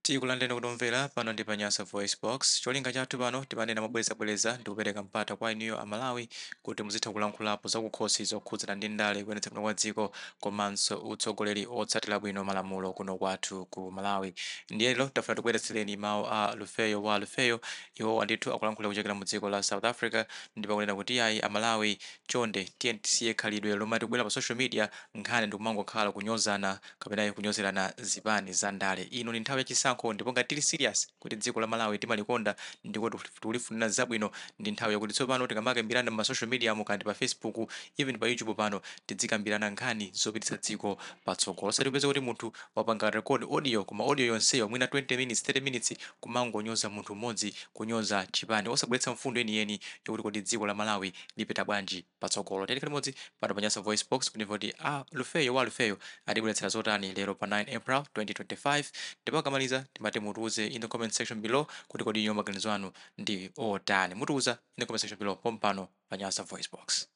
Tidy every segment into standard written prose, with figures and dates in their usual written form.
tikulandeni kutomvera pano ndi panyasa voice box cholinga chathu pano timanena mobwerezabwereza ndi kupereka mpata kwa inuyo amalawi kuti muzitha kulankhulapo zakukhosi zokhudzana ndi ndale kuyendetsa kuno kwa dziko komanso utsogoleri otsatira bwino malamulo kuno kwathu ku malawi. ndiye lero tafuna tikubweretsereni mawu a Lufeyo wa Lufeyo. iwo andithu akulankhula kuchokera mu dziko la South Africa ndipo akunena kuti ayi amalawi chonde tiye tisiye khalidwe lomwe tikubwera pa social media nkhani ndikumangokhala kunyozana kapena kunyozerana zipani za ndale. ino ni nthawi yachisankho ndipo ngati tili serious kuti dziko la Malawi timalikonda ndiko tikulifunira zabwino ndi nthawi yakuti tsopano tikamakambirana ma social media mukandi pa Facebook even pa YouTube pano tidzikambirana nkhani zopititsa dziko patsogolo. Satipeza kuti munthu wapanga record audio koma audio yonseyo mwina 20 minutes 30 minutes kumangonyoza munthu mmodzi kunyoza chipani osabweretsa mfundo yeniyeni yokuti kodi dziko la Malawi lipita bwanji patsogolo. Tiyeni limodzi pano panyasa voice box kunimva kuti Lufeyo wa Lufeyo adibweretsera zotani lero pa 9 April 2025 ndipo akamaliza timati mutiuze in the comment section below kuti kodi inyoma maganizo anu ndi otani. Mutiuza in the comment section below pompano panyasa voice box.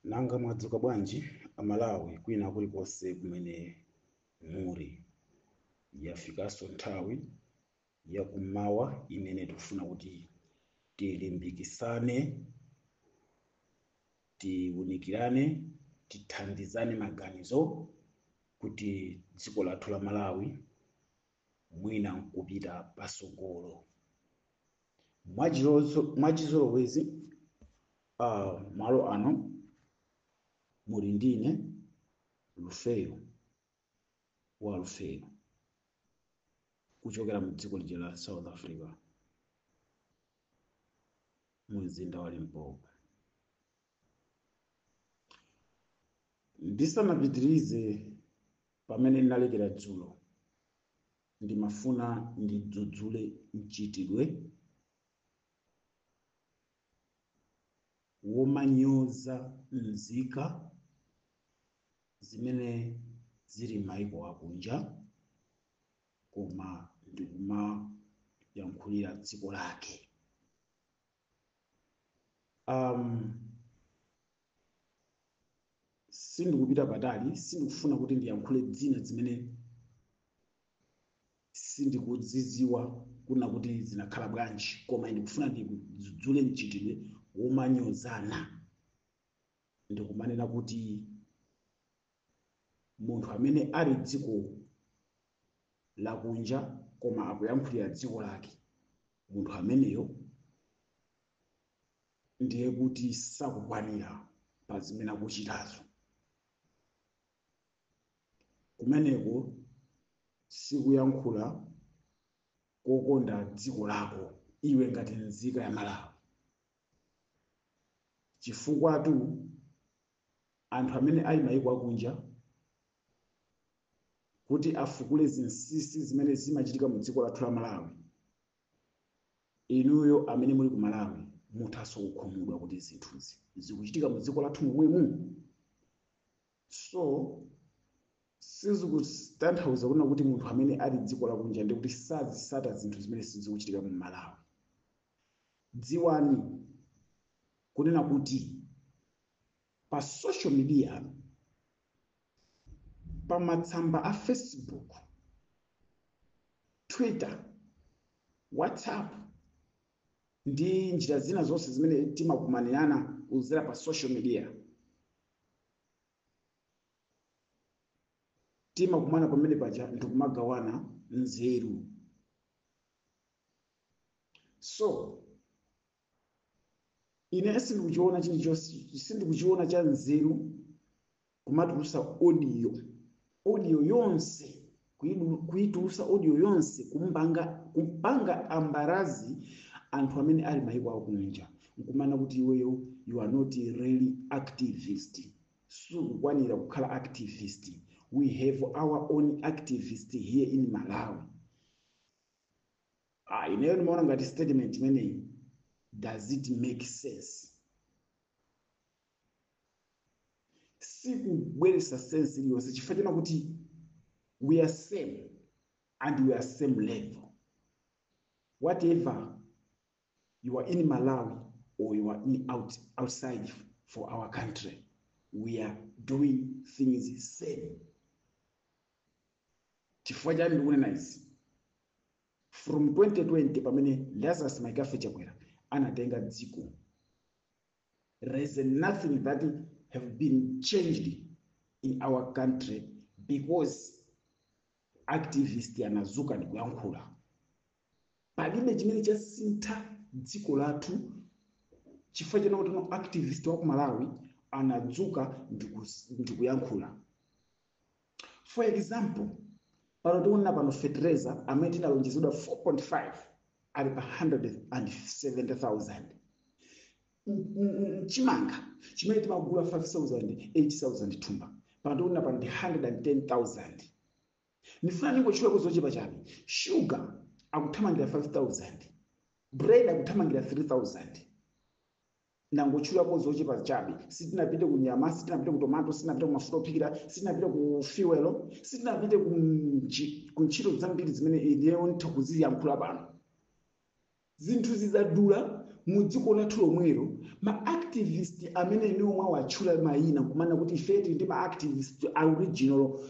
Nanga mwadzuka bwanji amalawi kwina kulikonse kumene muri. Yafikaso nthawi yakummawa imene tikufuna kuti tilimbikisane, tiunikirane, tithandizane maganizo kuti dziko lathu la Malawi mwina nkupita pasogolo. Mwachizolowezi malo ano muri ndine Lufeyo wa Lufeyo kuchokera mu dziko lija la South Africa mu mzinda wa Limpopo. Ndisanapitirize pamene ndinalekera dzulo ndimafuna ndidzudzule mchitidwe womanyoza nzika zimene zili maiko akunja koma ndikumayankhulira dziko lake. Sindikupita patali, sindikufuna kuti ndiyankhule dzina zimene sindikudziziwa kuna kuti zinakhala bwanji, koma ndikufuna ndidzudzule mchitidwe womanyozana. Ndikumanena kuti munthu amene ali dziko lakunja koma akuyankhulira dziko lake, munthu ameneyo ndiye kuti sakukwanira pa zimene akuchitazo. Kumeneko sikuyankhula kokonda dziko lako iwe ngati nzika ya Malawi. Chifukwa anthu amene ali maiko akunja kuti afukule zinsinsi zimene zimachitika mu dziko lathu la Malawi, inuyo amene muli ku Malawi muthaso kukhumudwa kuti zinthuzi zikuchitika mu dziko lathu momwemo. So sizikutanthauza kuna kuti munthu amene ali dziko lakunja ndi kuti sazisata zinthu zimene sizikuchitika mu Malawi. Dziwani kunena kuti pa social media, pa matsamba a Facebook, Twitter, WhatsApp ndi njira zina zonse zimene timakumanirana kuzera pa social media, timakumana pamene paja ndikumagawana nzeru. So ine sindikuchiona chilichonse, sindikuchiona cha nzeru kumatulusa audio yonse, kuitulusa audio yonse kupanga ambarazi anthu amene ali maiko akunja. Nkumana kuti iweyo you are not really activist. Sukukwanira kukhala activist. We have our own activists here in Malawi. Ineyo nimaona ngati statement imeneyi, does it make sense? Sikubweresa sense iliyonse chifukwa kuti we are same and we are same level. Whatever you are in Malawi or you are outside for our country, we are doing things the same. chifukwa chani ndikunena izi. From 2020 pamene Lazarus Maikafe Chakwera anatenga dziko, there is nothing that have been changed in our country because activists anazuka ndi kuyankhula. Palibe chimene chasintha dziko lathu chifukwa chena kuti no activist wa ku Malawi anadzuka ndi kuyankhula. For example, pano tiona pano fertilizer amene tinalonjezedwa 4.5 ali pa 170,000. Chimanga chimene timagula 5,000 8,000 thumba pano tiona pano ndi 110,000. Nifuna ningochula kuzochepa chabe. Sugar akuthamangira 5,000, bread akuthamangira 3,000. Nangochula kuzochepa chabe. Sitinapite ku nyama, sitinapite ku tomato, sitinapite ku mafuta ophikira, sitinapite ku fuel, sitinapite ku ntchito zambiri zimene ineyo ndikuziyankhula pano. Zinthu zizadula mu dziko lathu lomwero. Ma activist amene niwo mwawatchula mayina kumana kuti ifeti ndi ma activist original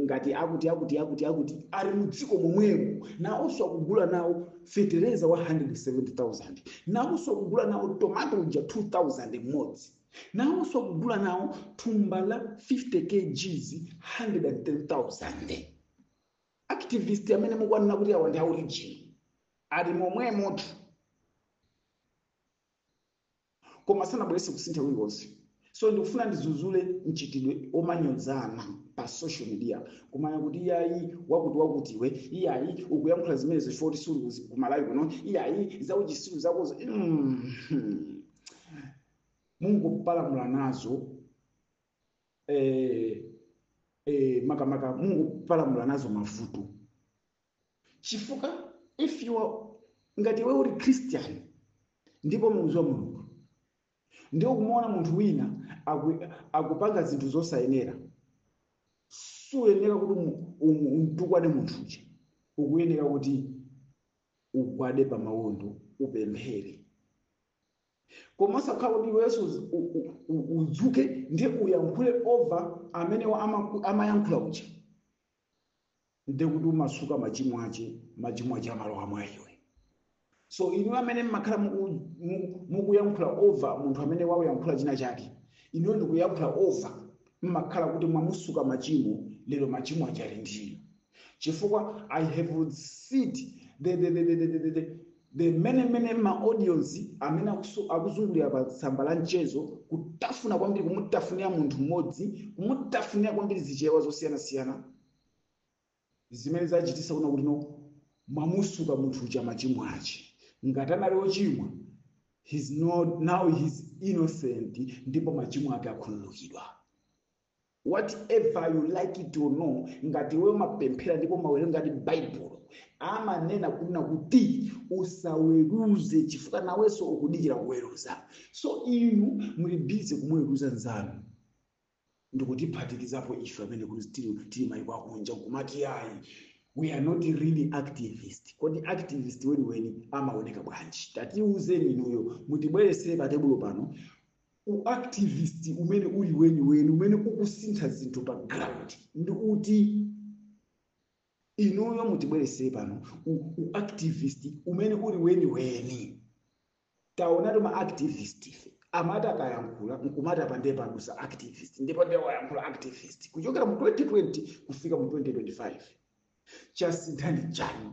ngati akuti ali mu dziko momwemo, nawonso akugula nawo fertilizer wa 170,000, nawonso akugula nawo tomato uja 2,000 mmodzi, nawonso akugula nawo thumba la 50 kgs 110,000. Activist amene mukwanena kuti awa ndi original ali momwemo. Koma sanabwerese kusintha kulikonse. So ndikufuna ndizuzule mchitidwe omanyozana pa social media kumanya kuti iyayi wakuti iwe iyayi ukuyankhula zimene zifoti suli ku Malawi kuno iyayi zauchisiru zakozo. Mungopalamula nazo makamaka mungopalamula nazo mavuto. Chifukwa if you are ngati wewe uri Christian ndipo muzwa Mulungu, ndio kumuona munthu wina akupanga zinthu zosayenera, suyenera kuti umtukwane munthu uja, ukuyenera kuti ugwade pa mawondo upemphere. Koma sakhala kuti iwenso udzuke ndiye uyankhule over amene amayankhula uja, ndiye kuti umasuka machimo ache amalowa mwa iwe. So inu amene mmakhala mukuyankhula over munthu amene wakuyankhula china chake, inu ndikuyankhula over mmakhala kuti mwamusuka machimo, lero machimo achali ndiyo. Chifukwa I have seen the many ma audience amene akuzungulira pa tsamba la mchezo kutafuna kwambiri, kumutafunira munthu mmodzi, kumutafunira kwambiri zichewa zosiyana-siyana zimene zachitisa kuna kuti no mwamusuka munthu uja machimo ache. Ngati anali ochimwa, now he's innocent, ndipo machimo ake akhululukidwa. Whatever you like it or no, ngati wewe mapemphera ndipo mawerenga ngati Bible amanena kunena kuti usaweruze chifukwa nawenso ukudikira kuweruza. So inu muli busy kumweruza nzanu, ndikutiphatikizapo ife amene kuti tili mayiko akunja kumati ayi we are not really activists. Kodi activist weni amaoneka bwanji? Tatiuzeni inuyo mutibweresere pa tebulo pano activist umene uli weni umene ukusintha zinthu pa ground ndi uti. Inuyo mutibweresere pano activist umene uli weni. Taonatu ma activist ife amati akayankhula nkumati apande padusa activist ndipo ndiye wayankhula activist kuchokera mu 2020 kufika mu 2025. Chasinthani chani?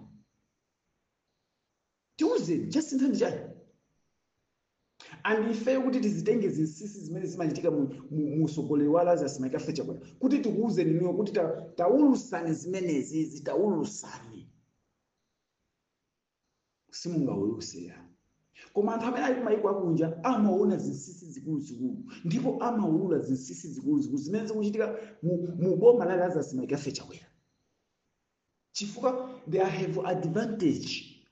Tiuzeni chasinthani chani? And ife kuti tizitenge zinsisi zimene zimachitika mu usogoleri wa Lazarus Maikafe Chakwera kuti tikuuzeni niyo kuti taulusani zimenezi zitaulusani. Simungauluseya. Koma anthu amene ali mayiko akunja amaona zinsisi zikuluzikulu ndipo amaulula zinsisi zikuluzikulu zimene zikuchitika mu boma la Lazarus Maikafe Chakwera. Chifukwa they have advantage,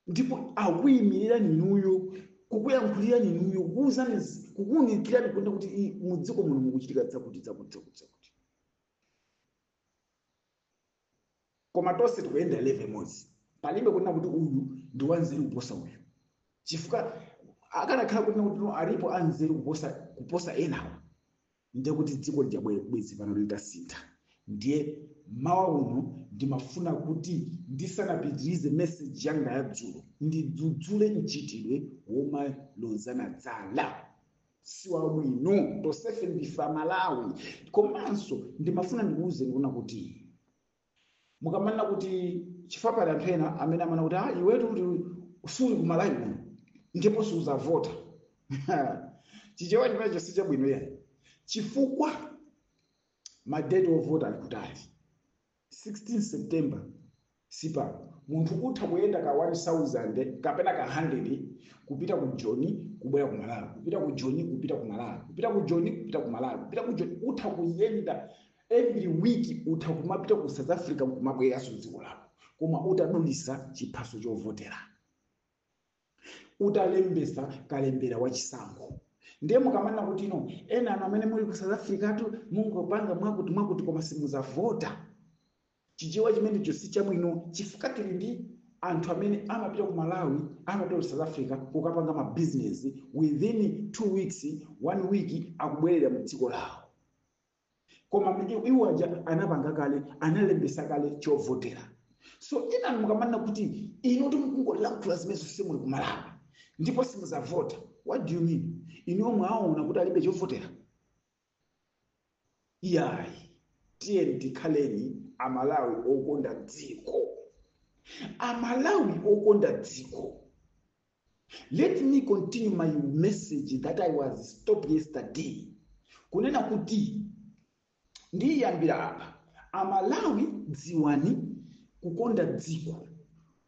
ndipo akuyimirira ninuyo kukuyankhulira ninuyo kukuunikira nikwenda kuti mu dziko muno mukuchitika dzakuti. Koma tonse tikuyenda level imodzi, palibe kunena kuti uyu ndi wanzeru kuposa uyu. Chifukwa akanakhala kuti kuti alipo anzeru kuposa enawo, ndiye kuti dziko lijabwezi pano litasintha. ndiye mawa uno ndimafuna kuti ndisanapitirize message yanga yadzulo ndidzudzule mchitidwe womalozana dzala siwa bwino tosefe ndifa Malawi. Komanso ndimafuna ndikuwuzeni kuna kuti mukamanena kuti chifapali anthu ena amene amana kuti iwetu kuti usuli ku Malawi kuno ndipo suzavota chichewa chimenecho si chabwino yani, chifukwa madate ovota ali kutali. 16 September sipa munthu utha kuyenda ka 1000 kapena ka 100 kupita ku Joni kubwera ku Malawi, kupita ku Joni kupita ku Malawi, kupita ku Joni kupita ku Malawi, kupita ku Joni. Utha kuyenda every week, utha kumapita ku South Africa kumabwera dziko lako, koma utadulisa chiphaso chovotera, utalembesa kalembera wachisankho. Ndiye mukamanena kuti ino ena anu amene muli ku South Africa tu mungopanga mwakuti koma simuzavota. Chichewa chimenecho si chabwino, chifukwa tili ndi anthu amene amapita ku Malawi, amapita ku South Africa kukapanga ma business, within 2 weeks, 1 week akubwerera mu dziko lawo. Koma iwo aja anapanga kale, analembesa kale chovotera. So ina mukamanena kuti ino timungolankhula zimene zonse muli ku Malawi ndipo simuzavota. What do you mean? Ino mwaona kuti alibe chovotera? Iyayi, tiye tikhaleni Amalawi okonda dziko. Amalawi okonda dziko. Let me continue my message that I was stopped yesterday. Kunena kuti ndiyambira apa Amalawi dziwani kukonda dziko,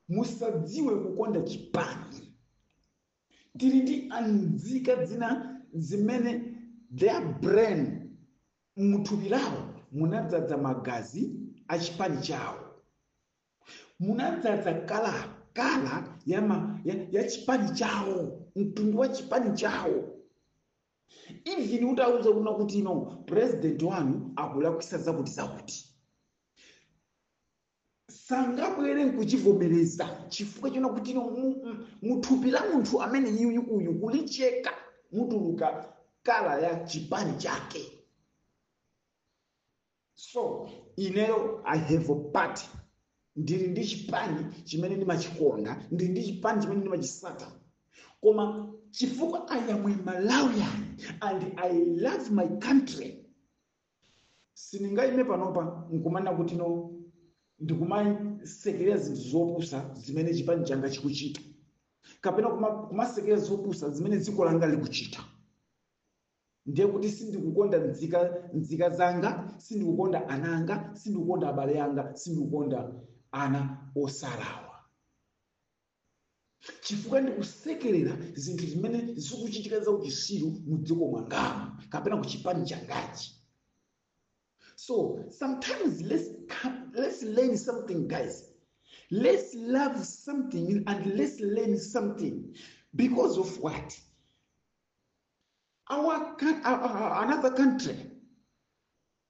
musadziwe kukonda chipani. Tili ndi anzika dzina zimene their brain muthupi lawo munadzadza magazi a chipani chawo, munadzadza kala ya chipani chawo, mtundu wa chipani chawo. Even utauza kuna kuti ino president wanu akulakwisa zakuti sangabwere nkuchivomereza chifukwa chona kuti ino muthupi la munthu amene uyu kulicheka mutuluka kala ya chipani chake. So ineyo I have a party, ndili ndi chipani chimene ndimachikonda, ndili ndi chipani chimene ndimachisata. Koma chifukwa I am a Malawian and I love my country, siningaime panopa nkumanena kuti no ndikumasekerera zinthu zopusa zimene chipani changa chikuchita, kapena kumasekerera zopusa zimene dziko langa likuchita. Ndiye kuti sindikukonda nzika zanga, sindikukonda ananga, sindikukonda abale yanga, sindikukonda ana osalawa. Chifukwa ndikusekerera zinthu zimene zikuchitika za uchisiru mu dziko mwangamu kapena ku chipani changachi. So sometimes let's learn something, guys. Let's love something and let's learn something. Because of what? Another country,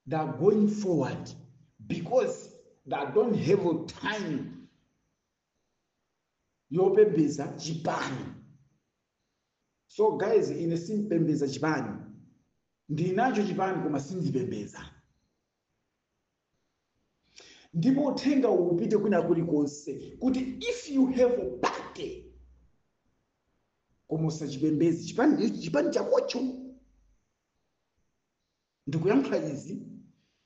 they are going forward because they don't have time yopembeza chipani. So guys, ine simpembeza chipani, ndinacho chipani koma sindipembeza. Ndipo uthenga upite kwina kulikonse kuti if you have a party koma usachipembezi chipani chakocho. Ndikuyankhula izi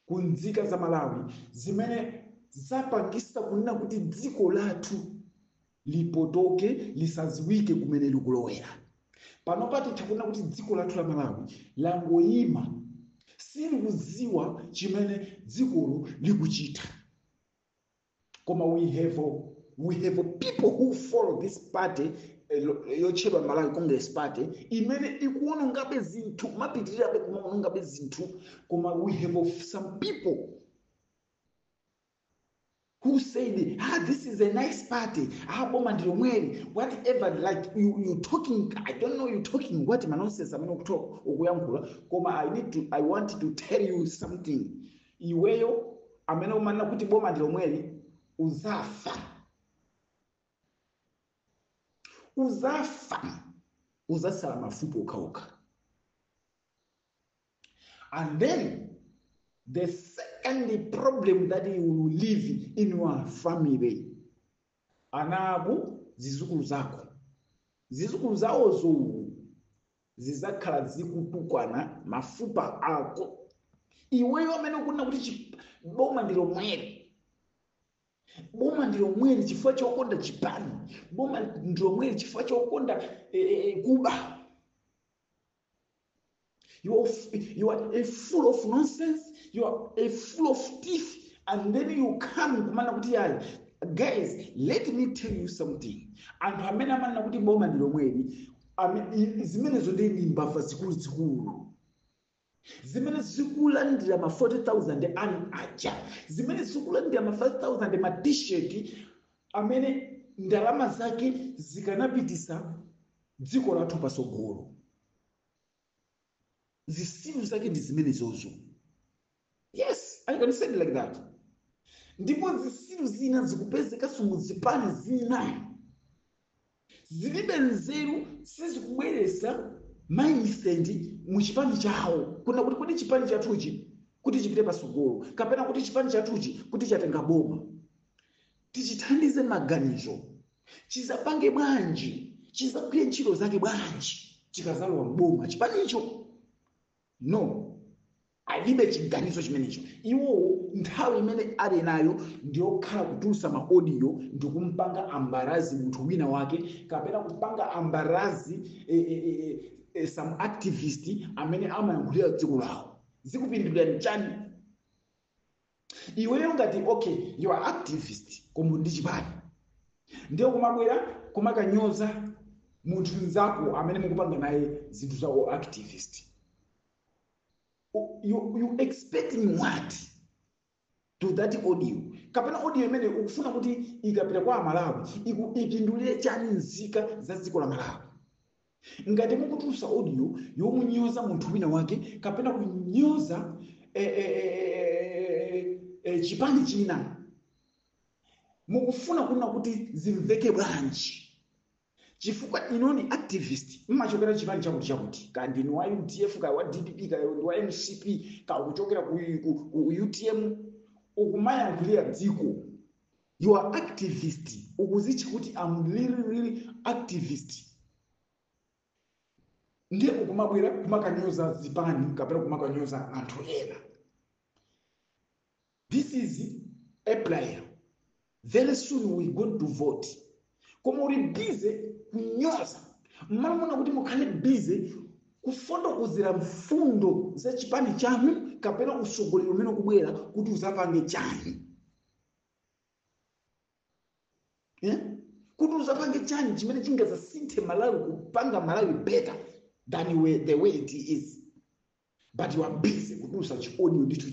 kunzika za Malawi zimene zapangisa kunena kuti dziko lathu lipotoke lisaziwike kumene likulowera. Panopati tikuna kuti dziko lathu la Malawi langoyima silikuziwa chimene dzikolo likuchita. Koma we have people who follow this party, yochedwa Malawi Congress Party, imene ikuona ngabe zinthu mapitirira be kuona ngabe zinthu. Koma we have some people who said, this is a nice party, boma ndilo mweri, whatever, like you talking, I don't know you talking what nonsense amene ukuyankhula. Koma I want to tell you something. Iweyo amene umanena kuti boma ndilo mweri uzafa, uzasala mafupa ukauka. And then The second problem that you will live in your family, anaku zizukulu zako, zizukulu zawozo zizakhala zikutukwana mafupa ako. Iweyo amene ukunena kuti boma ndilo mwere, boma ndilo mwere chifukwa chokonda chipani, boma ndilo mwere chifukwa chokonda kuba. You are a full of nonsense, you are a full of teeth, and then you come kumana kuti yayi. Guys, let me tell you something. Anthu amene amanena kuti boma ndilo mwere, zimene zonde ni mbava zikulu. Zimene zikulandira ma 40,000 ani aja, zimene zikulandira ma 5,000 ma t-shirt amene ndalama zake zikanapitisa dziko lathu pasogolo. Zisilu zake ndi zimene zozo. Yes, I can say it like that. Ndipo zisilu zina zikupezeka muzipani zina zilibe nzeru sizikubweresa mindset muchipani chawo. Kuna kuti chipani chathuchi kuti chipite pasogolo, kapena kuti chipani chathuchi kuti chatenga boma. Tichithandize maganizo, chizapange bwanji, chizagwire ntchito zake bwanji chikazalowa mboma chipani icho. No, alibe chiganizo chimenecho. Iwo nthawi imene ali nayo ndiyokhala kutulutsa ma audio ndikumpanga ambarazi munthu wina wake, kapena kupanga ambarazi some activist amene amayankhulira dziko lawo. Zikupindulira chani? Iweyo ngati okay, you are activist koma ndi chipani, ndiyo kumabwera kumakanyoza munthu mnzako amene mukupanga naye zinthu zawo activist. You expecting what to that audio? Kapena audio imene ukufuna kuti ikapita kwa Malawi ipindulire chani nzika za dziko la Malawi. Ngati mukutulutsa audio yomunyoza munthu wina wake, kapena kunyoza chipani china, mukufuna kuna kuti zimveke bwanji. Chifukwa inoni activist mmachokera chipani chakuti kandi ni wa UDF ka wa DPP ka wa MCP ka kuchokera ku UTM ukumayankhulira dziko. You are activist, ukuzichi kuti I'm really activist. Ndiye ukumabwera kumakanyoza zipani kapena kumakanyoza anthu ena. This is April. Very soon we going to vote. Koma uri busy kunyoza, mwana kuti mukhale busy kufotokozera mfundo za chipani chanu kapena usogolero umene kubwera kuti uzapange chani. Kuti uzapange chani chimene chingazasinthe Malawi kupanga Malawi better than the way it is. But you are busy kutulutsa chiaudio ndicho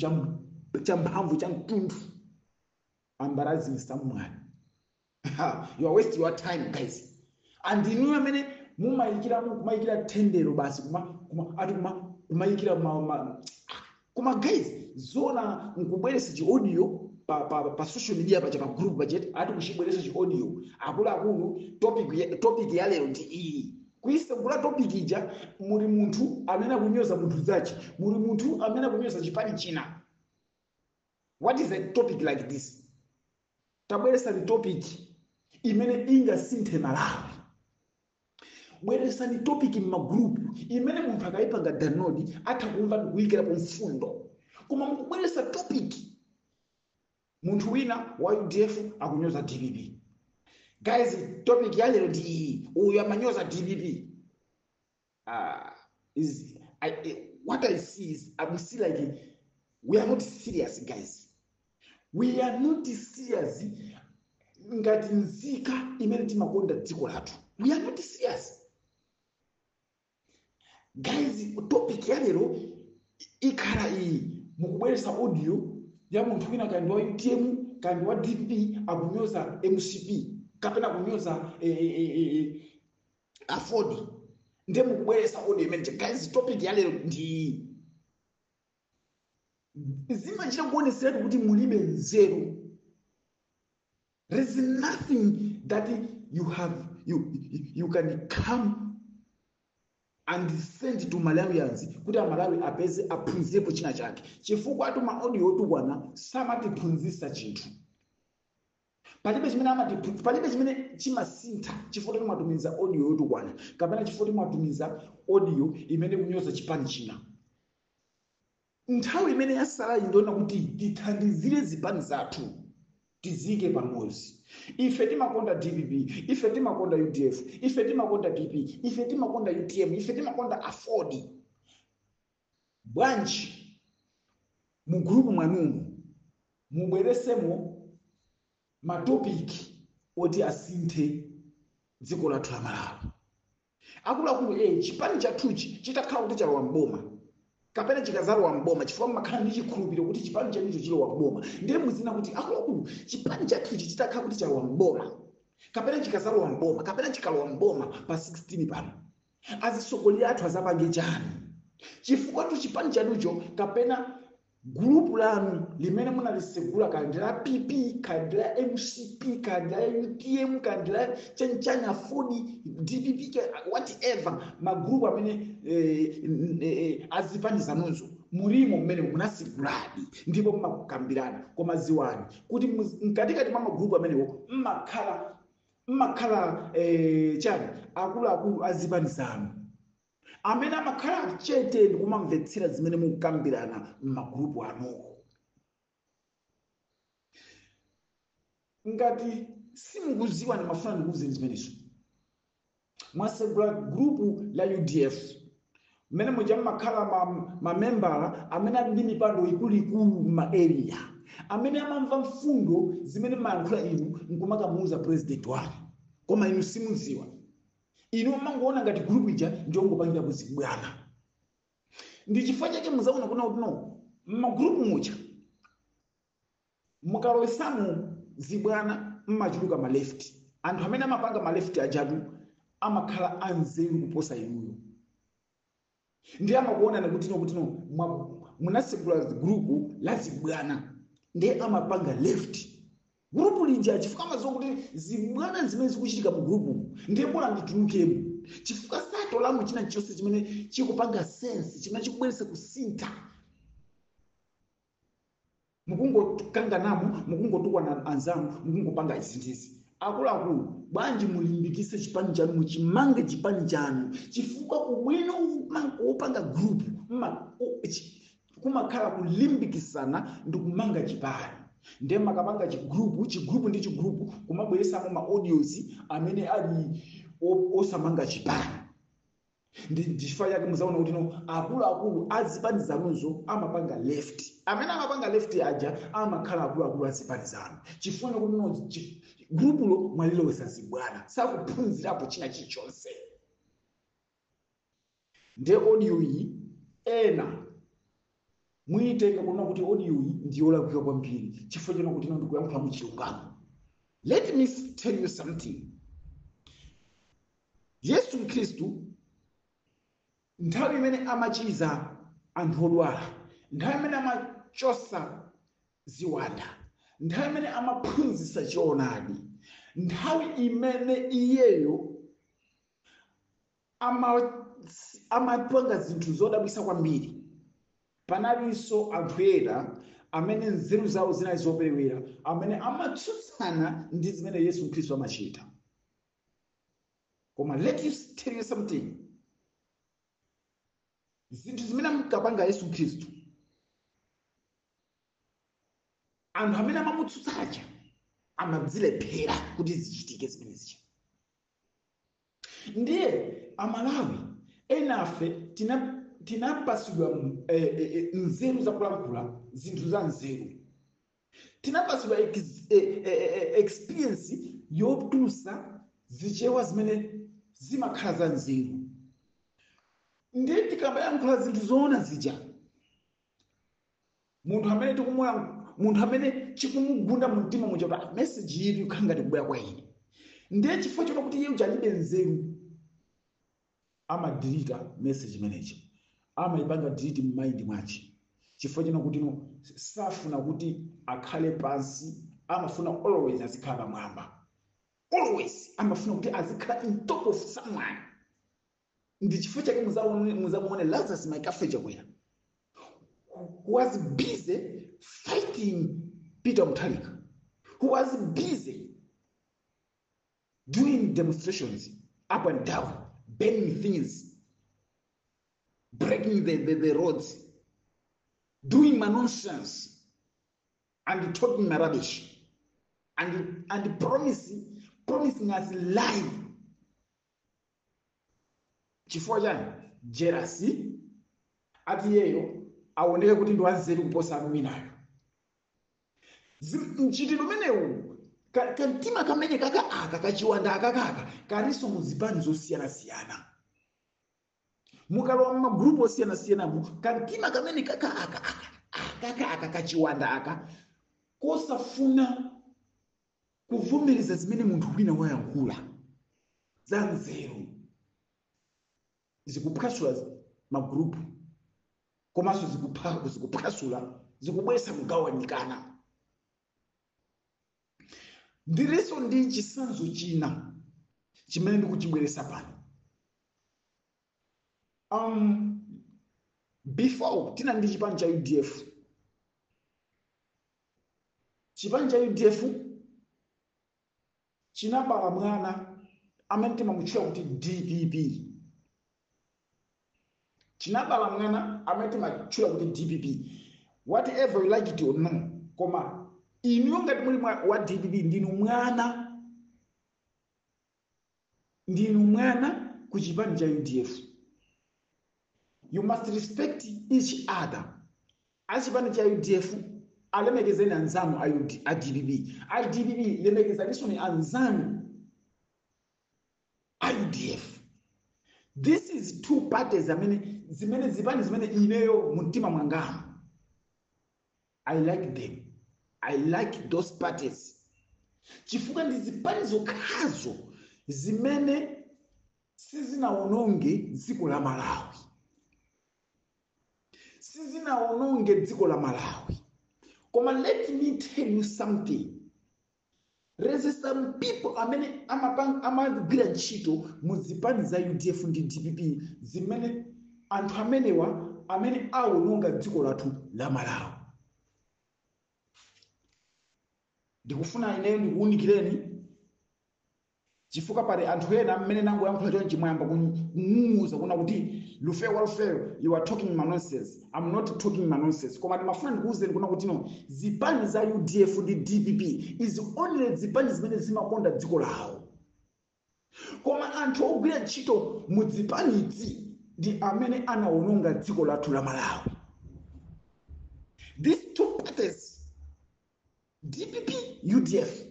cha mphamvu cha mtundu. Embarrassing someone. You are wasting your time, guys. And you know many mumayikira tendero basi kumayikira kuma guys zona nkubweresa chi audio pa social media pa group budget ati kushibweresa chi audio akulu topic ya lero ndi iyi. Kuisengula topic ija muri munthu amene kunyoza munthu zachi, muri munthu amene kunyoza chipani china. What is a topic like this? Tabweresa ni topic imene ingasinthe Malawi. Bweresa ni topic in group imene munthu akayipanga download atakumva kuikira ku mfundo. Koma mukubweresa topic munthu wina wa UDF akunyoza DPP. Guys, topic ya lero ndi uyu amanyoza DPP. What I see is I'm still like we are not serious, guys. We are not serious. Ngati nzika imene timakonda dziko lathu. We are not serious. Guys, topic ya lero ikhala iyi mukubweresa audio ya munthu wina kandi wa UTM kandi wa DPP akunyoza MCP kapena kunyoza Afodi. Ndiye mukubweresa audio imene. Guys, topic ya lero ndi zimachita kuonesera kuti mulibe nzeru. There is nothing that you have, you can come and send to Malawians kuti Malawi apeze aphunzirepo china chake chifukwa atu maaudio otukwana samatiphunzisa chinthu palibe chimene chimasintha chifukwa timatumiza audio yotukwana kapena chifukwa timatumiza audio imene kunyoza chipani china. Nthawi imene yasala ndiona kuti tithandizire zipani zathu tizike pamodzi. Ife timakonda DPP, ife timakonda UDF, ife timakonda PP, ife timakonda UTM, ife timakonda Afodi. Bwanji mu group mwanumu mubweresemo matopiki oti asinthe dziko lathu la Malawi. Akuluakulu chipani chathuchi chitakhala kuti chalowa mboma kapena chikazalowa mboma chifukwa makhala ndi chikhulupiriro kuti chipani chanicho chilowa mboma. Ndiye muzina kuti akuluakulu chipani chathuchi chitakhala kuti chalowa mboma kapena chikazalowa mboma kapena chikalowa mboma pa 16 pano azisogoleri athu azapange chani chifukwa tu chipani chanucho kapena gurupu lanu limene munalisegula kandi la PP kandi la MCP kandi la UTM kandi la Chanchanya Afodi DPP whatever magrupu amene azipani zanuzo mulimo mmene munaseguladi ndipo mmakukambirana koma ziwani kuti mkatikati mwa magrupu amenewo mmakhala chani akuluakulu azipani zanu amene amakhala chete ndikumamvetsera zimene mukukambirana m'magrupu anuwo. Ngati simukuziwa ndimafuna ndikuwuzeni zimenezo. Mwasegula grupu la UDF mmene muja mmakhala mamembala amene ali ndi mipando ikuluikulu m'maarea amene amamva mfundo zimene mayankhula inu nkumakamuuza president wanu koma inu simuziwa. Inu mangoona ngati group ija ndiongopangira kuzibwana. Ndi chifukwa chake muzaona kuna kuti no magroup mucha mukalowesamu zibwana mmachuluka ma left. Anthu amene amapanga ma left ajatu amakhala anzeru kuposa inuyo. Ndiye amakuona kuti no munasegula group la zibwana ndiye amapanga left. Grupu lija chifukwa maziwa kuti zibwana zimene zikuchitika mu grupu ndiye bora nditulukemo chifukwa sato lamu china chonse chimene chikupanga sense chimene chikubweresa kusintha mukungokanganamo mukungotukwana anzamu mukungopanga izindizi. Akuluakulu bwanji mulimbikise chipani chanu muchimange chipani chanu chifukwa kubwino upanga grupu kumakhala kulimbikisana ndikumanga chipani. Ndiye makapanga chigrupu ndi chigrupu kumabweresamo ma audios amene ali osamanga chipani. Ndi chifukwa chake muzaona kuti no akuluakulu azipani zanuzo amapanga left. Amene amapanga left aja amakhala akuluakulu azipani zanu chifukwa kuti no grupulo mwalilowesa zibwana sakuphunzirapo china chilichonse. Ndiye audio iyi ena muitenga kuna kuti audio iyi ndiyolakwika kwambiri chifukwa chino kuti ndikuyankhula muchilungamo. Let me tell you something. Yesu Kristu nthawi imene amachiza anthu odwala, nthawi imene amachosa ziwanda, nthawi imene amaphunzitsa choonadi, nthawi imene iyeyo amapanga zinthu zodabwitsa kwambiri, panalinso anthu ena amene nzeru zawo zinali zoperewera amene amatsutsana ndi zimene Yesu Khristu amachita. Koma let you tell you something. Zinthu zimene amukapanga Yesu Khristu anthu amene amamutsutsaja amadzilephera kuti zichitike zimenezi. Ndiye Amalawi enafe tinapasidwa nzeru za kulankhula zinthu za nzeru. Tinapasidwa experience yotulutsa zichewa zimene zimakhala za nzeru. Ndiye tikayankhula zinthu zoona zija munthu amene chikumugunda mu mtima muja kuti message iyi ikhala ngati kubwera kwa ine. Ndiye chifukwa choti kuti iye uja alibe nzeru amadelete message manager. Amayipanga delete m'mind mwace chifukwa chino kuti no safuna kuti akhale pansi, amafuna always azikhala pamwamba. Always amafuna kuti azikhala in top of someone. ndi chifukwa chake muzamuone Lazarus Maikafe chakwera, who was busy fighting Peter Mutharika, who was busy doing demonstrations up and down, burning things, breaking the roads, doing my nonsense, and talking my rubbish, and promising us life. Chifukwa chani? Jealousy, ati yeyo aoneke kuti ndi wanzeru kuposa amwinayo. Mchitidwe umenewu kamtima kamene kaka kachiwanda akakaka kalinso muzipani zosiyana-siyana. Mukalowa m'magrupu osiyana-siyana kamtima kamene kaka kachiwanda aka kosafuna kuvumiriza zimene munthu wina wayankhula za nzeru zikuphwasula magrupu, komanso zikuphwasula zikubwesa kugawanyikana. Ndilinso ndi chitsanzo china chimene ndikuchibweresa pano. Before tina ndi chipani cha UDF. Chipani cha UDF chinabala mwana amene timamutchula kuti DPP. Chinabala mwana amene timamutchula kuti DPP. Whatever you like it or no, koma inu ngati muli wa DPP ndinu mwana ku chipani cha UDF. You must respect each other. Achipani cha UDF alemekezeni anzanu a DPP. A DPP lemekezaniso ni anzanu a UDF. This is two parties zimene ineyo mtima mwangamu. I like them. I like those parties. Chifukwa ndi zipani zokhazo zimene sizinaononge dziko la Malawi. Sizinaononge dziko la Malawi. Koma let me tell you something. There's some people amene amagwira ntchito mu zipani za UDF ndi DPP zimene anthu amenewa amene aononga dziko lathu la Malawi. Ndikufuna ineyo ndikuunikireni chifukwa pali anthu ena amene nango yankhula chonchi mwayamba kumuuza kuna kuti Lufeyo, you are talking nonsense. I'm not talking nonsense. Koma ndimafuna ndikuuzeni kuna kuti no zipani za UDF ndi DPP is only zipani zimene zimakonda dziko lawo. Koma anthu ogwira ntchito mu zipani idzi ndi amene anaononga dziko lathu la Malawi. These two parties, DPP, UDF,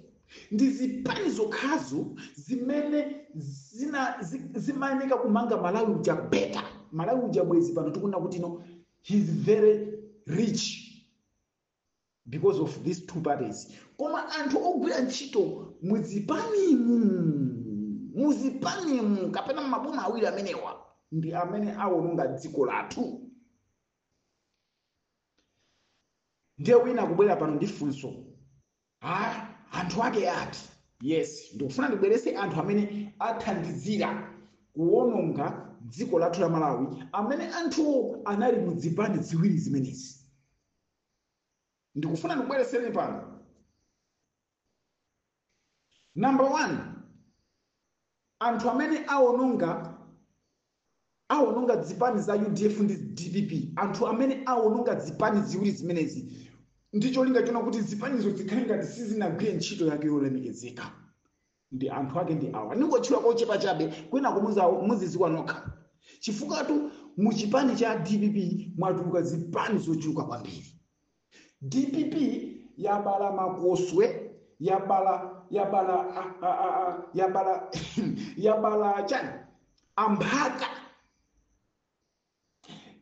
ndi zipani zokhazo zimene zimayeneka kumanga Malawi uja better. Malawi uja bwezi pano tikuna kuti no, he's very rich because of these two parties. Koma anthu ogwira ntchito muzipani kapena maboma awiri amenewa ndi amene aononga dziko lathu. Ndiye wina kubwera pano ndi funso. Anthu ake ati. Yes, ndikufuna ndibwerese anthu amene athandizira kuononga dziko lathu la Malawi, amene anthu anali mu zipani ziwiri zimenezi. Ndikufuna ndibwereseni pano. Number 1, anthu amene aononga zipani za UDF ndi DPP, anthu amene aononga zipani ziwiri zimenezi. Ndicho linga chona kuti zipanizo zikhale ngati sizinagwire ntchito yake yolemekezeka. Ndi anthu ake ndi awa. Ningotchula kochepa chabe kwina muziziwa nokha. Chifukwa tu mu chipani cha DPP mwatuluka zipani zochuluka kwambiri. DPP yabala Makoswe, yabala chani Amphaka,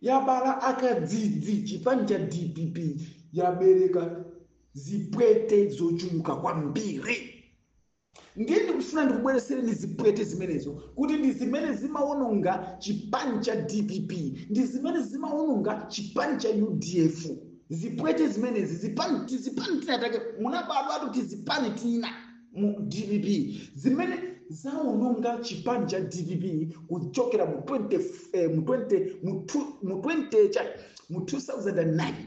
yabala Akadzidzi. Chipani cha DPP yabereka zipwete zochuluka kwambiri. Ndiye ndikufuna ndikubweresereni zipwete zimenezo kuti ndi zimene zimaononga chipani cha DPP, ndi zimene zimaononga chipani cha UDF. Zipwete zimenezi zipani tinatake munabadwa kuti zipani tina mu DPP zimene zaononga chipani cha DPP kuchokera mu 2009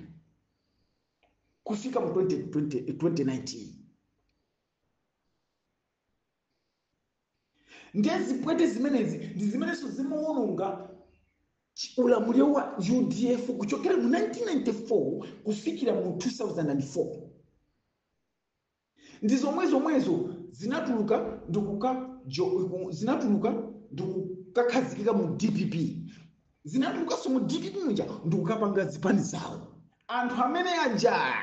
kufika mu 2019. Ndezipwete zimenezi ndi zimenezo zimaononga ulamuliro wa UDF kuchokera mu 1994 kufikira mu 2004. Ndizomwezo zinatuluka ndikukakhazikika mu DPP. Zinatuluka mu DPP muja ndikukapanga zipani zawo. Anthu amene aja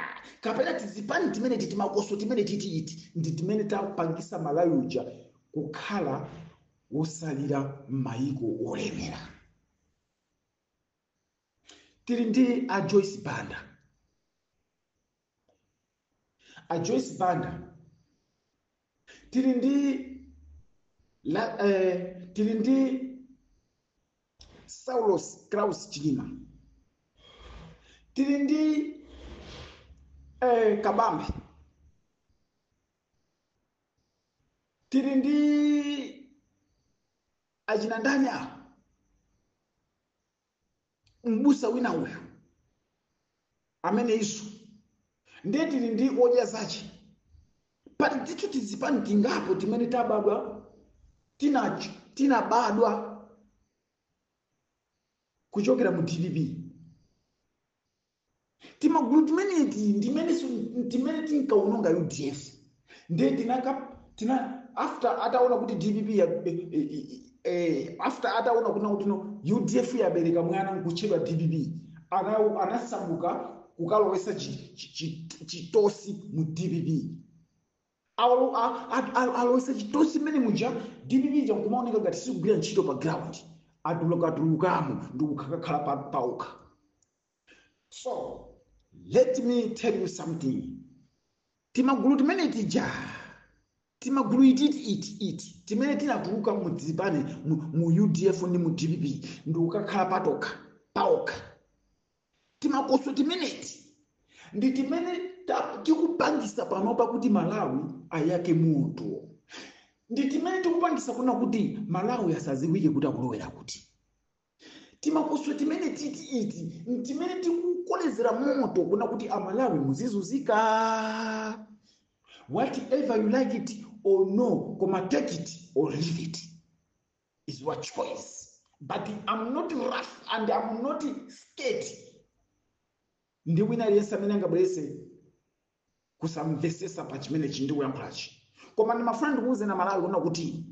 kapena tizipani timene titimakoso timene titi ndi timene tapangisa Malawi uja kukhala wosalira mayiko olemera. Tili ndi a Joyce Banda. A Joyce Banda tili ndi Saulos Kraus Chilima. Tili ndi Kabambe. Tili ndi ajinandanya mbusa wina uyu amene isu ndiye tili ndi odya zachi. Pati titu tizipani tingapo timene tabadwa tinabadwa kuchokera mu DPP. Timagulu timene tinkaononga UDF. Ndiye after ataona kuti DPP after ataona kuti UDF yabereka mwana nkuchedwa DPP, anasamuka kukalowesa chitosi mu DPP. Alowesa chitosi mene muja DPP ja kumaoneka ngati sikugwira ntchito pa ground. Atulukamo ndikukhala pauka. So let me tell you something. Timagulu timene tija timagulu iti timene tinatuluka mu zipani mu UDF ndi mu DPP ndikukhala pauka. Timakoso timeneti ndi timene tikupangisa panopa kuti Malawi ayake moto. Ndi timene tikupangisa kuna kuti Malawi asaziwike kuti akulowera kuti. Timakoso timene iti timene tikukolezera moto kuna kuti Amalawi muzizuzika. Whatever you like it or no, koma take it or leave it is your choice. But I'm not rough and I'm not scared. Ndi wina aliyense amene angabwerese kusamvesesa pa chimene chindikuyankhulachi. Koma ndi mafuna ndikuuze na Malawi kuna kuti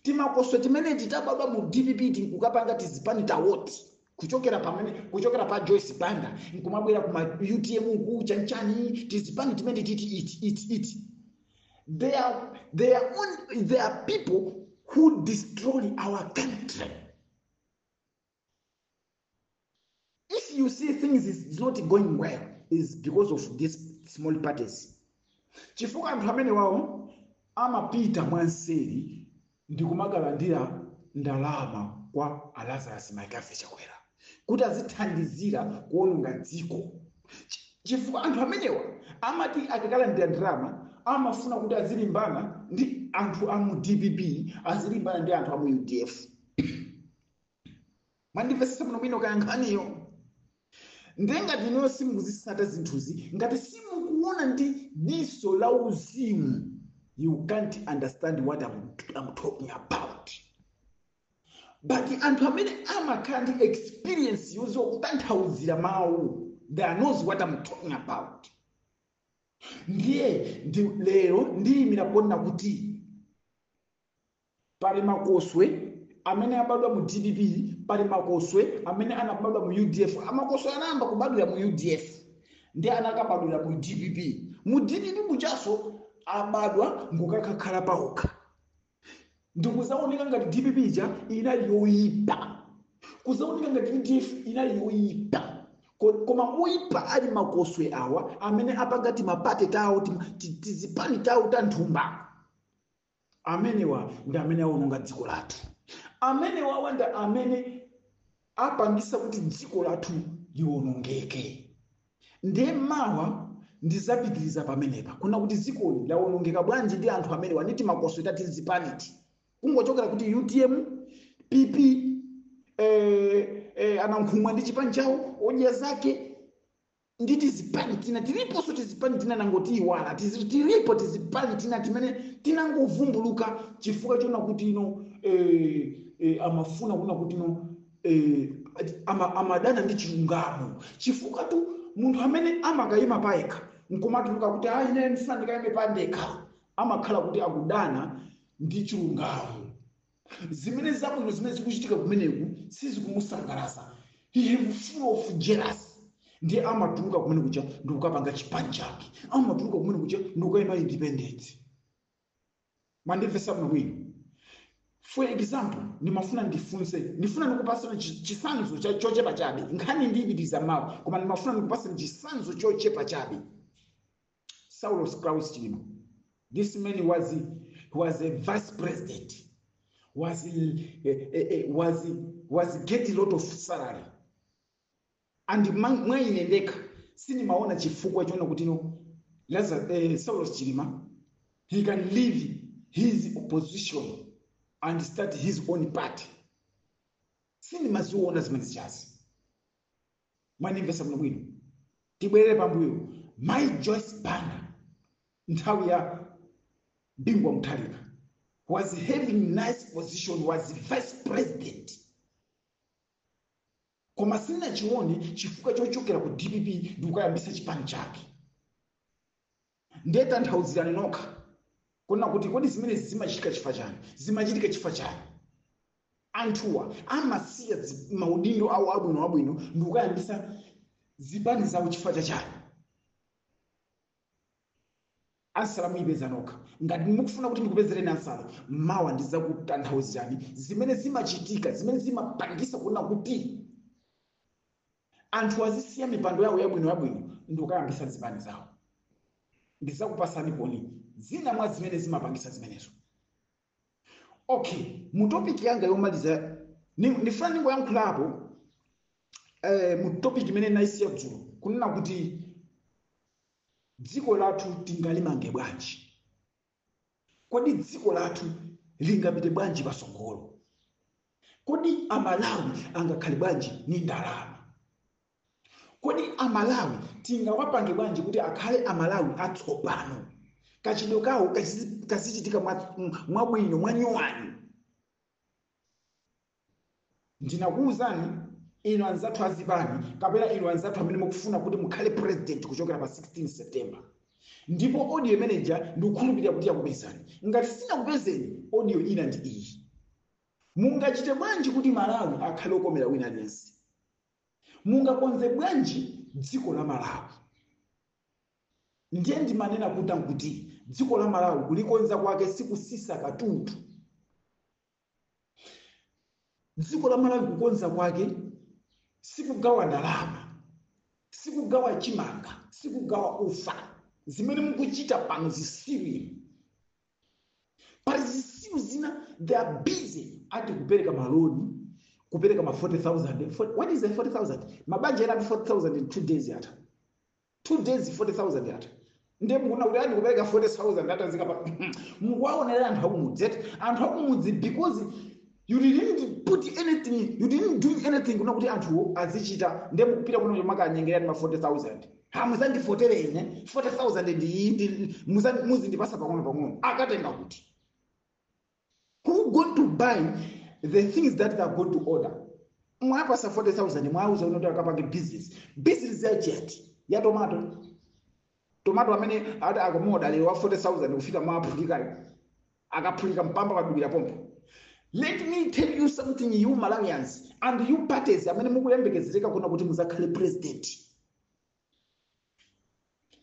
timakoso timene titabadwa mu DPP tikukapanga tizipani tawoti kuchokera pa Joyce Banda nkumabwera kuma UTM kucha nchani tizipani timene titi. They are people who destroy our country. If you see things is not going well, is because of these small parties. Chifukwa anthu amene wawo amapita mwanseri ndikumagalandira ndalama kwa Lazarus Magafe Chakwera kuti azithandizira kuononga dziko. Chifukwa anthu amenewa amati akakalandira ndalama amafuna kuti azilimbana ndi anthu amu DPP, azilimbana ndi anthu amu UDF. Mandimvesesa muno mwino kayankhaniyo. Ngati ino simukuzisata zinthuzi, ngati simukuona ndi diso la uzimu, you can't understand what I'm talking about. But anthu amene amakhala ndi experience yozokutanthauzira mawu, they knows what I'm talking about. Ndiye lero ndiyimira kuona kuti pali makoswe amene abadwa mu DPP, pali makoswe amene anabadwa mu UDF. Amakoswe anayamba kubadwira mu UDF ndi anakabadwira mu DPP. Mu DPP muchaso abadwa ngukakhala pauka. Ndikuzaoneka ngati DPP ja inali yoyipa, kuzaoneka ngati UDF inali yoyipa. Koma oyipa ali makoswe awa amene apangati mapate tawo tizipani tawo tanthumba. Amenewa ndi amene aononga dziko lathu. Amenewa wanda amene apangisa kuti dziko lathu liwonongeke. Ndiye mawa ndizapitiriza pamenepa kuna kuti dziko laonongeka bwanji ndi anthu amene waniti makoswe tati zipaniti. kungochokera kuti UTM PP anankhumwa ndi chipani chawo odya zake ndi tizipani tina tiliponso tizipani tina nangoti iwala tilipo tizipani tina timene tinangovumbuluka chifukwa chona kuti ino amafuna kuna kuti ino amadana ndi chilungamo chifukwa tu munthu amene amakayima payekha nkomatuluka kuti ine ndifuna ndikayime pandekha amakhala kuti akudana ndi chilungamo zimene zabwino zimene zikuchitika kumeneku sizikumusangalatsa. He have full of jealousy. Ndiye amatuluka kumene kucha ndikukapanga chipani chake, amatuluka kumene kucha ndikukayima independent. Mandimvesa bwino. For example, ndimafuna ndikupasana chisanzo chochepa chabe nkhani ndiyipitiza mawu koma ndimafuna ndikupasana chisanzo chochepa chabe. Saulos Klaus Chilima, this man was a vice president, was getting a lot of salary, and mwainendeka sinimaona chifukwa chona kuti no Saulos Chilima he can leave his opposition and start his own party. Sinimaziona zimene zichazi. Manimvesa bwino. Tibwerere pambuyo. My Joyce Banda nthawi ya Bingwa Mutharika was having nice position, was vice president. Koma sina chione chifukwa chochokera ku DPP ndikuyambisa chipani chake. Ndeta nthauzirani nokha. Kuna kuti kodi zimene zimachitika chifukwa chani? Zimachitika chifukwa chani? Anthuwa amasiya maudindo awo abwino ndikuyambisa zipani zawo chifukwa chani? Ansala muipeza nokha. Ngati mukufuna kuti ndikupezereni ansala, mawa ndizakutanthauzirani zimene zimachitika, zimene zimapangisa kuona kuti anthu azisiya mipando yawo yabwino ndikuyambisa zipani zawo. Ndizakupasani poni zina mwa zimene zimapangisa zimenezo. Okay, mu topic yanga yomaliza ndifuna ningoyankhulapo mu topic imene naisiya dzulo kunena kuti dziko lathu tingalimange bwanji. Kodi dziko lathu lingapite bwanji pasogolo? Kodi amalawi angakhale bwanji ni ndalama? Kodi amalawi tingawapange bwanji kuti akhale amalawi atsopano? Kachidwe kawo kazichitika mwabwino mwanyuwani. Ndinakuwuzani inu anzathu azipani kapena inu anzathu amene mukufuna kuti mukhale president kuchokera pa 16 September. Ndipo audio manager ndikukhulupirira kuti yakupezani. Ngati sinakupezeni audio ina ndi iyi. Mungachite bwanji kuti Malawi akhale okomera wina aliyense? Mungakonze bwanji dziko la Malawi? Ndiye ndimanena kuti dziko la Malawi kulikonza kwake sikusisa katundu. Dziko la Malawi kukonza kwake sikugawa ndalama, sikugawa chimanga, sikugawa ufa. Zimene mukuchita pano zisiri. Pali zisiru zina they are busy ati kupereka maloni, kupereka ma 40,000. What is the 40,000? Mabanja yana 40,000 in 2 days yata. 2 days 40,000 yata. Ndiye mukuna kuti andi kupereka 40,000 data zikapa mukwaonera anthu akumudzi because you didn't put anything, you didn't do anything kuna kuti anthu azichita. Ndiye mukupita kuno chomaka anyengerani ma 40,000. Muzandifoterene 40,000 ndi muzindipasa pang'ono akatenga kuti. Who going to buy the things that they are going to order? Mwapasa 40,000 mwauza unoti akapange business ya jet ya tomato amene akamoda lero wa 40,000 kufika maapulika akapulika mpamba kadubira pompo. Let me tell you something, you Malawians and you parties amene mukuyembekezereka kuna kuti muzakhale president.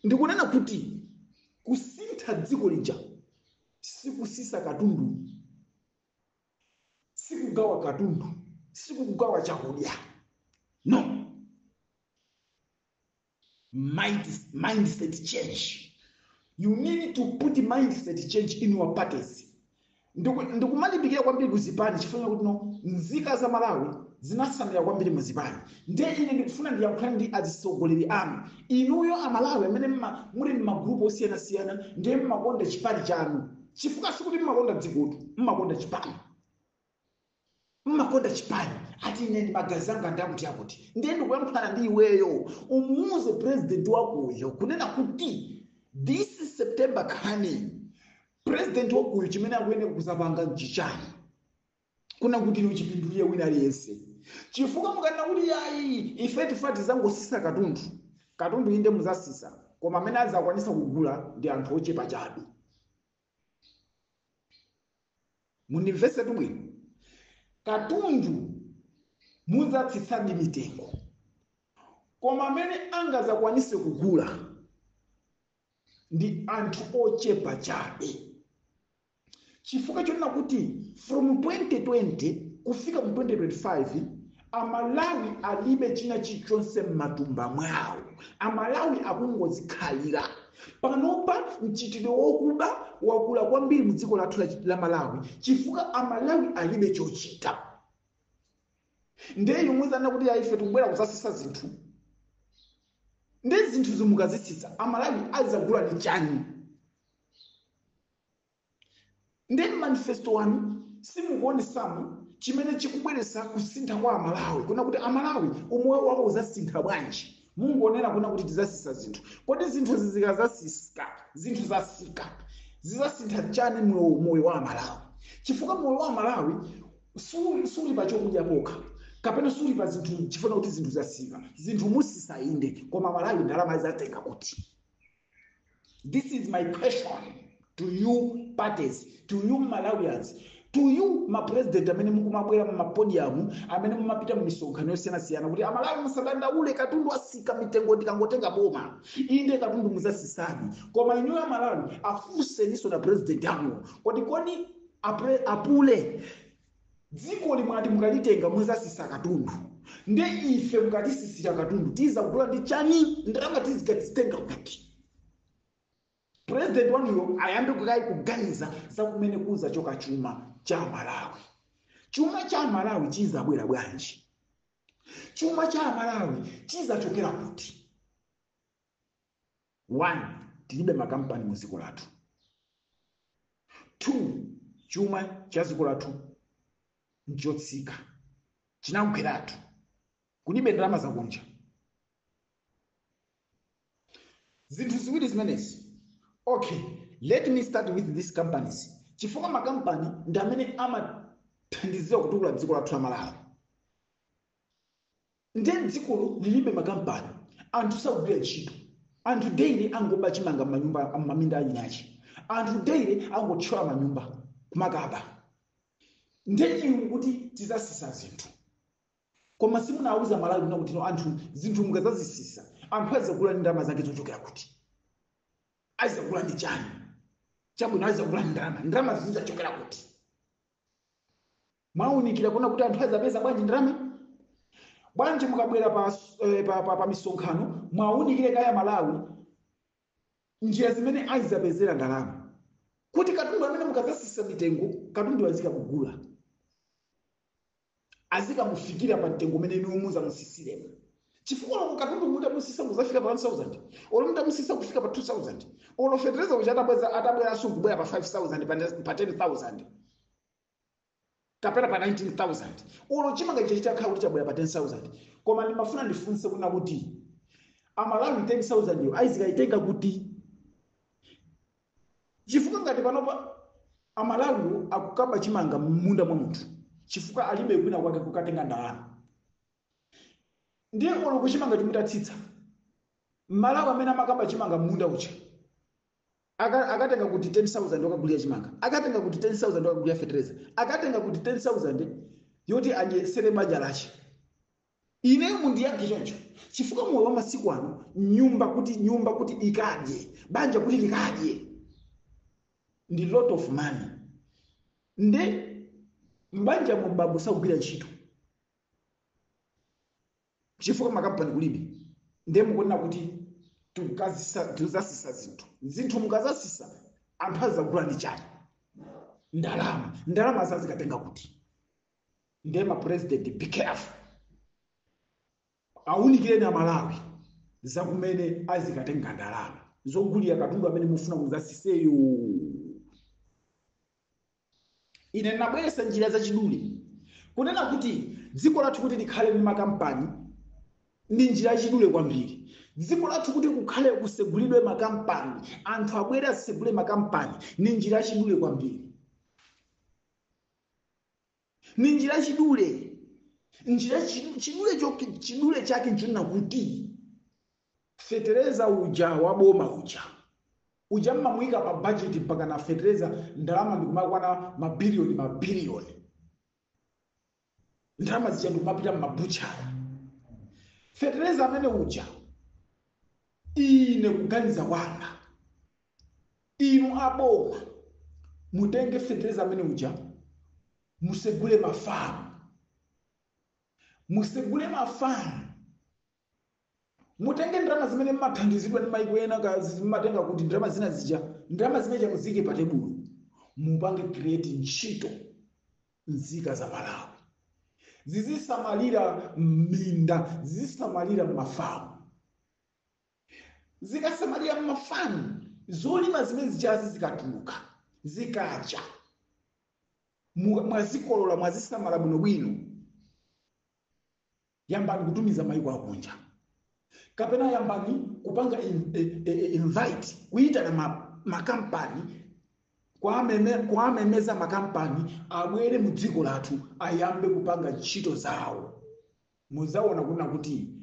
Ndikunena kuti kusintha dziko lija sikusisa katundu, sikugawa katundu, sikugawa chakudya. No. Mindset change. You need to put mindset change in your parties. Ndikumalimbikira kwambiri kuzipani chifanya kuti no nzika za Malawi zinasamira kwambiri muzipani. Ndiye ine ndikufuna ndiyankhula ndi azisogoleri anu. Inuyo amalawi amene muri m'magrupu osiyana-siyana ndiye mmakonda chipani chanu chifukwa sikuti mmakonda dzikotu, mmakonda chipani. Mmakonda chipani. Ati ine ndi magazi anga ndakuti akuti. Ndiye ndikuyankhulana ndi iweyo. Umuuze president wakoyo kunena kuti this September coming president wakoyo chimene akuyenera kuzapanga nchichani. Kuna kuti ino chipindulie wina aliyense. Chifukwa mukanena kuti ayi ife tifati zangosisa katundu. Katundu inde muzasisa. Koma amene azakwanisa kugula ndi anthu ochepa chabe. Munimvese bwino. Katundu muzatsitsadi mitengo. Koma amene angazakwanise kugula ndi anthu ochepa chabe. Chifukwa chonena kuti from 2020 kufika mu 2025 Amalawi alibe china chichonse m'matumba mwawo. Amalawi akungozikhalira. Panopa mchitidwe wokuba wakula kwambiri mu dziko lathu la Malawi chifukwa Amalawi alibe chochita. Ndiye muzana kuti ife tikubwera kuzasisa zinthu. Ndiye zinthu zimukazisisa Amalawi azagula ni chani. Ndiye manifesto wanu simukuone samu chimene chikubweresa kusintha kwa Amalawi. Kuna kuti Amalawi umoyo wako uzasintha bwanji. Mungu onena kuna kuti tizasisa zinthu. Kodi zinthu zikazasika, zinthu zasika. Zizasintha chani moyo wa Amalawi. Chifukwa moyo wa Amalawi suli pa chokudya pokha. Kapena suli pa zinthu chifuna kuti zinthu zasika. Zinthu musisa inde koma Amalawi ndalama izatenga kuti. This is my question to you parties, to you Malawians. To you, my president, amene mukumabwera mu mapodium, amene mumapita mu misonkhano yosiyana kuti Amalawi musadanda ule katundu asika mitengo ndikangotenga boma. Inde katundu muzasisani. Koma inu Amalawi afuse niso na president yanu. Kodi apule dziko limwati mukalitenga muzasisa katundu. Nde ife mukatisisira katundu tiza kugula ndi chani ndalama tizikazitenga kuti. President wanuyo ayambe kuganiza za kumene kuza choka chuma cha Malawi. Chuma cha Malawi chizabwera bwanji. Chuma cha Malawi chizachokera kuti. 1. Tilibe makampani mu dziko lathu. 2. Chuma cha dziko lathu nchotsika. Chinamkweratu. Kulibe ndalama zakunja. Zinthu ziwiri zimenezi. Okay, let me start with these companies. Chifukwa makampani ndi amene amathandizira kutukula dziko lathu la Malawi. Ndiye dziko lilibe makampani, anthu sakugwira ntchito. Anthu daily angoba chimanga manyumba maminda anyachi. Anthu daily angothyola manyumba kumakaba. Ndiye iwu kuti tizasisa zinthu. Koma simunawuza Malawi kuti anthu zinthu mukazazisisa. Anthu azagula ndalama zake zochokera kuti. Azagula ndi chani. Chabwino azagula ndalama zizachokera kuti. Mwaunikira kuna kuti anthu azapeza bwanji ndalama. Bwanji mukabwera pa misonkhano mwaunikire kaya Malawi njira zimene azapezera ndalama. Kuti katundu amene mukazasisa mitengo katundu azika kugula. Azika mufikira pa mtengo umene niwo muza musisiremo. Chifukwa katundu muda musisa muzafika pa 1000. Olo muda musisa kufika pa 2000. Olo federeza uja atabwera sungubwera pa 5000 pa 10000. Kapera pa 19000. Olo chimanga chicha khawuli chabwera pa 10000. Koma ndimafuna ndifunse kuna kuti Amalawi 10000 yo aizika itenga kuti. Chifukwa ngati panopa Amalawi akukamba chimanga munda mwa munthu. Chifukwa alibe kwina kwake kukatenga ndalama. Ndiye olo kuchimanga chimutatsitsa. Malawi amene amakamba chimanga munda ucha. Akatenga kuti 10000 okagulira chimanga. Akatenga kuti 10000 okagulira fertilizer. Akatenga kuti 10000 yoti anyesere banja lache. Ine mundi yake choncho. Chifukwa moyo wa masiku ano nyumba kuti ikadye, banja kuti likadye. Ndi lot of money. Nde mbanja mbabu sakugwira ntchito. Chifukwa makampani kulibe. Ndiye mukuona kuti tuzasisa zinthu. Zinthu mukazasisa anthu azagula ndi chani. Ndalama azazikatenga kuti. Ndiye ma president be careful. Aunikire na Malawi za kumene azikatenga ndalama. Zogulira katundu amene mufuna muzasiseyo. ine nabweresa njira zachidule kunena kuti dziko lathu kuti likhale ndi makampani ndi njira yachidule kwambiri. Dziko lathu kuti kukhale kusegulidwe makampani, anthu abwere asegule makampani, ni njira yachidule kwambiri. Ni njira yachidule. Njira chidule chake nchona kuti fetereza uja waboma uja mmamwika pa budget mpaka na fetereza ndalama ndikumakwana mabiliyoni. Ndalama zija ndikumapita mmabuchara. Fetereza amene uja ine kuganiza wanga inu aboma mutenge fetereza amene uja musegule mafamu. Mutenge ndalama zimene mmathandizidwa ndi maiko ena zimatenga kuti ndalama zina zija ndalama zimene muzike pa tebulo mupange create ntchito nzika za Malawi zizisamalira minda, zizisamalira mafamu. Zikasamalira mafamu zolima zimene zijazi zikatuluka zikacha mwazikolola mwazisamala bwinobwino yambani kutumiza maiko akunja kapena yambani kupanga invite kuita na makampani kuamemeza makampani abwere mu dziko lathu ayambe kupanga ntchito zawo. Muzaona kuna kuti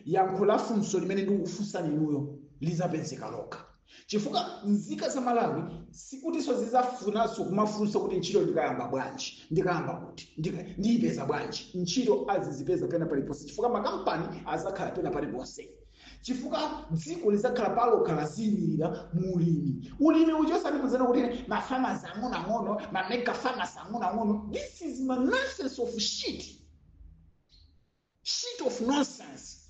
yankho la funso limene ndikufunsani inuyo lizapezeka lokha. Chifukwa nzika za Malawi sikutiso zizafunanso kumafunsa kuti ntchito ndikayamba bwanji, ndikayamba kuti ndiyipeza bwanji. Ntchito azizipeza pena paliponse chifukwa makampani azakhala pena paliponse. Chifukwa dziko lizakhala palokhala ziyimirira mu ulimi uchosani muzena kuti mafama ang'ono mega farmers ang'ono. This is my nonsense of shit of nonsense.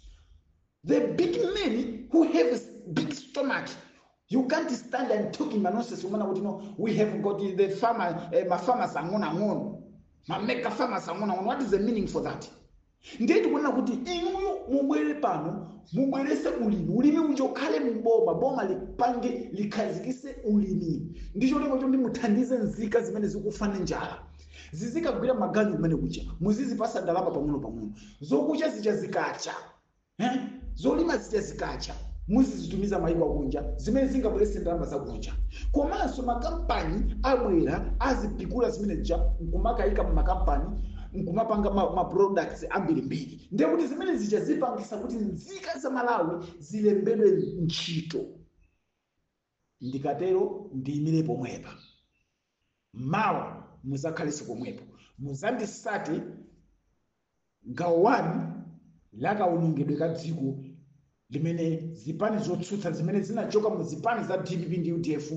The big men who have a big stomach, you can't stand and talk in nonsense. We have got the farmers ang'ono mega farmers ang'ono. What is the meaning for that? Ndeti kuona kuti inuyo mubwere pano mubwerese ulimi ujokhale boma lipange likhazikise ulimi. Ndicho leko chombi muthandize nzika zimene zikufana njala. Zizikagwira maganyu kumene kucha muzizipasa ndalama pang'ono. Zokucha zija zikacha zolima zija zikacha muzizitumiza maiko akunja zimene zingabwerese ndalama zakunja. Komanso makampani abwera azipikula zimene zija nkumakayika mu makampani nkumapanga ma products ambirimbiri. Ndiye kuti zimene zija zipangisa kuti nzika za Malawi zilembedwe ntchito. Ndikatero ndiyimire pomwepa. Mawa muzakhalese pomwepo. Muzandisati gawo 1 lakaonongedwe ka dziko limene zipani zotsutsa zimene zinachoka mu zipani za DPP ndi UDF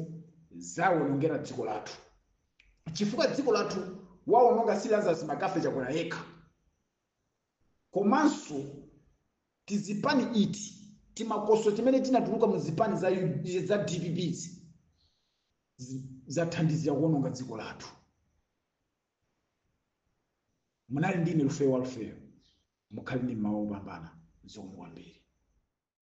zawonongera dziko lathu. Chifukwa dziko lathu waononga Lazarus Makafe chakwera yekha. Komanso tizipani iti timakoso timene tinatuluka mu zipani za DPPs zathandizira kuononga dziko lathu. Munali ndine Rufeo Alfeo mukhali ndi mawu opambana zomwe kwambiri.